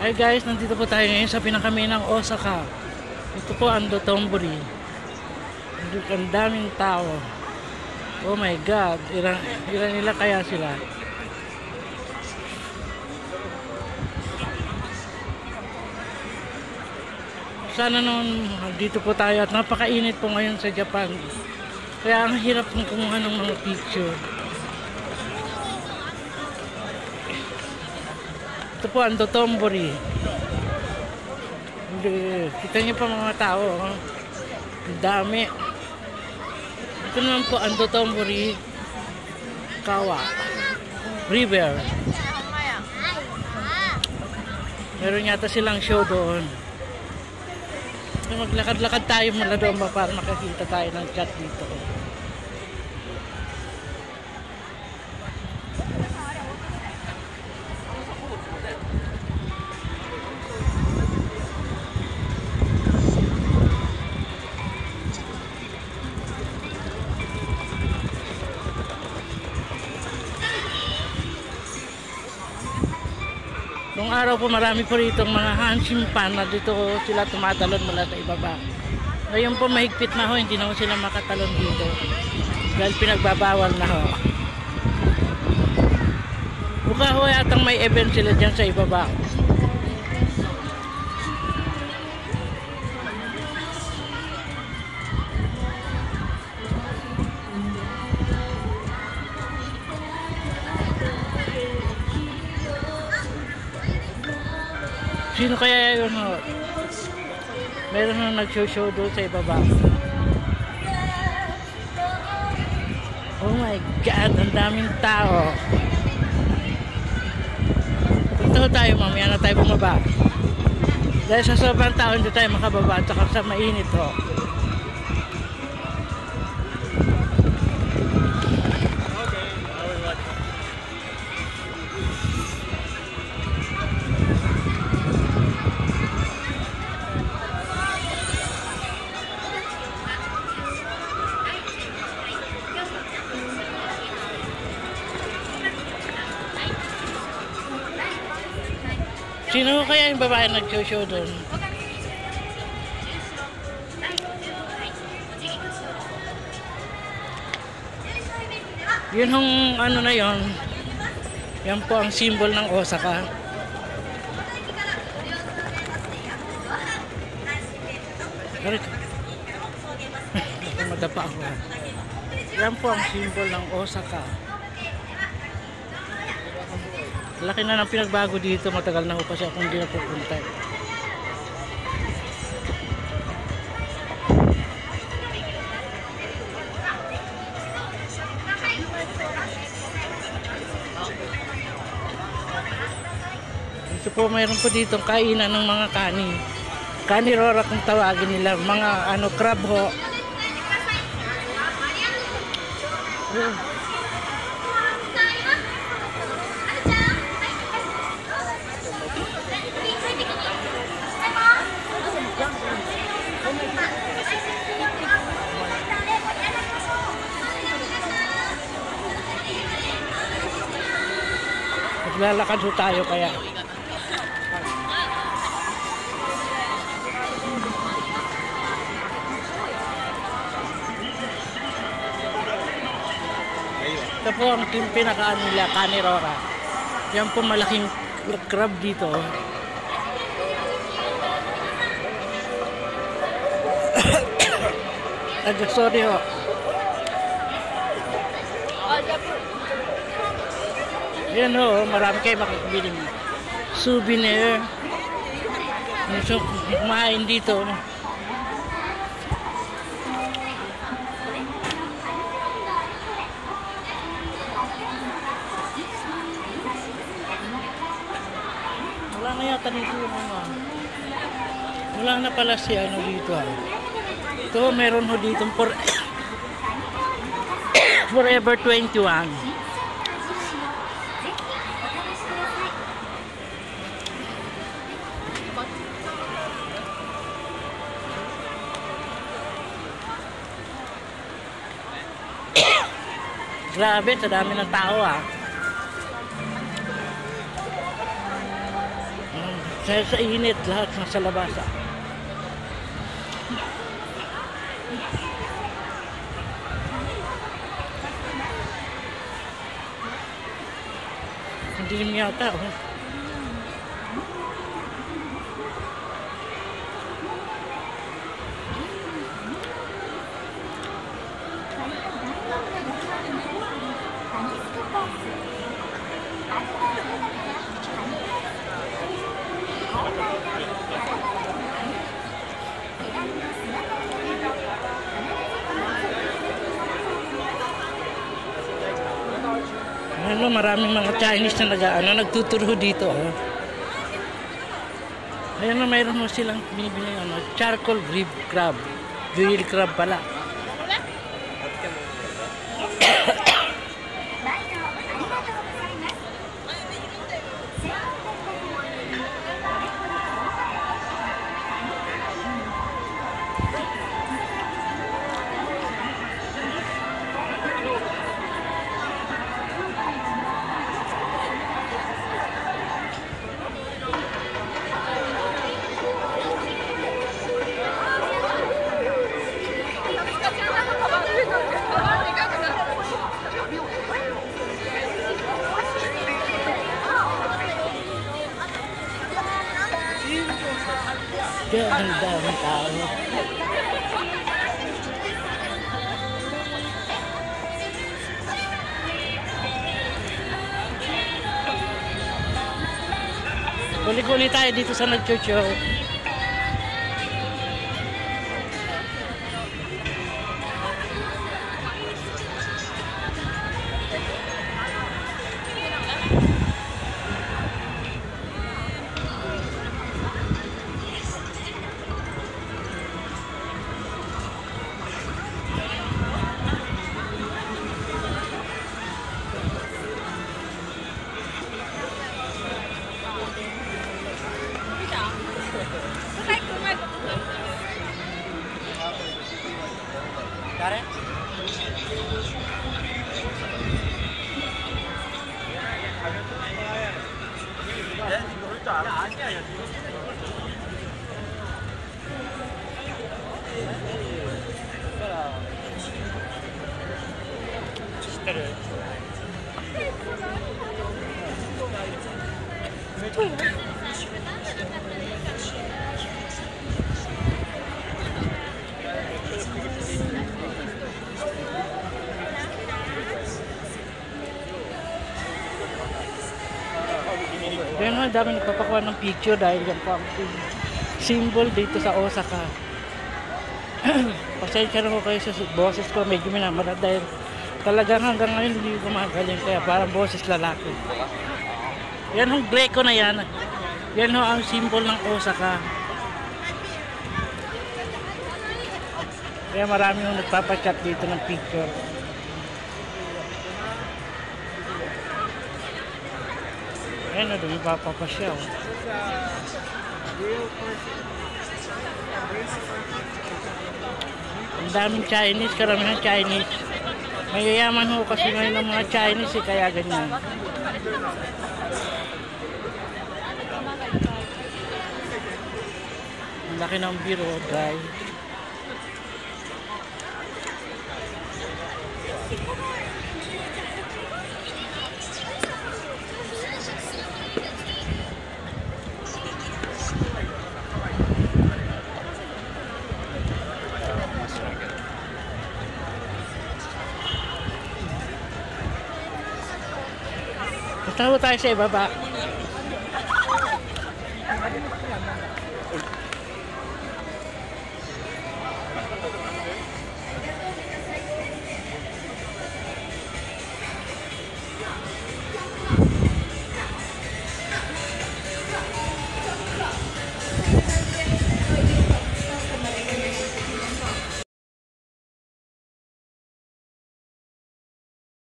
Hi guys, nandito po tayo ngayon sa pinakami ng Osaka. Ito po ang Dotonbori. Ang daming tao. Oh my god, ilan nila kaya sila? Sana noon dito po tayo at napakainit po ngayon sa Japan. Kaya ang hirap ng kumuha ng mga picture. Ito po ang Dotonbori. Kita niyo pa mga tao. Ang dami. Ito naman po ang Dotonbori Kawa River. Meron yata silang show doon. Maglakad-lakad tayo mula doon para makakita tayo ng chat dito. Noong araw po marami po rito mga hanshimpan na dito sila tumatalon mula sa ibaba. Ngayon po mahigpit na ho, hindi na ho sila makatalon dito dahil pinagbabawal na ho. Mukha ho yatang may event sila dyan sa ibaba. Sino kaya yun ho? Meron na nag-show doon sa ibaba. Oh my god, ang daming tao. Punta tayo, mamaya na tayo bumaba. Dahil sa sobrang tao hindi tayo makababa at saka sa mainit ho. Sino kaya yung babae nag-show doon? Yun yung ano na yon. Yan po ang symbol ng Osaka. Madapa ako. Yan po ang symbol ng Osaka. Laki na ng pinagbago dito, matagal na ho pa siya kung hindi na pupunta. Ito po, mayroon po dito kainan ng mga kani. Kanirora kung tawagin nila, mga crab ho. Maglalakad ho tayo kaya. Ito po ang pinakaano nila, Kanirora. Yan po malaking crab dito. Sorry ho. Yan ho, marami kayo makikabiling souvenir. So, kumain dito. Wala na yata dito yung mga. Wala na pala si ano dito. Ito, meron ho dito Forever 21. Grabe, sa dami ng tao ah. Dahil sa init, lahat nasa labas. Hindi naman yata. Oh. Ano, maraming mga Chinese na nagtuturo dito. Oh. Ayan na, mayroon mo silang binibili charcoal crab. Grill crab pala. Kaya ang daming tao. Kuli-kuli tayo dito sa nag-chucho. Yan, ang dami nagpapakuha ng picture dahil yan po ang symbol dito sa Osaka. Pasensya na ko kayo sa boses ko, medyo minamalat dahil talagang hanggang ngayon hindi ko magaling, kaya parang boses lalaki. Yan ang Greco na yan. Yan ho ang symbol ng Osaka. Kaya marami yung nagpapachat dito ng picture. Ayan na, dumi papapasya. Ang daming Chinese, karamihan Chinese. Mayayaman ho kasi ngayon ng mga Chinese kaya ganyan. Ang laki ng biro, guys. Tahu tayo sa ibaba.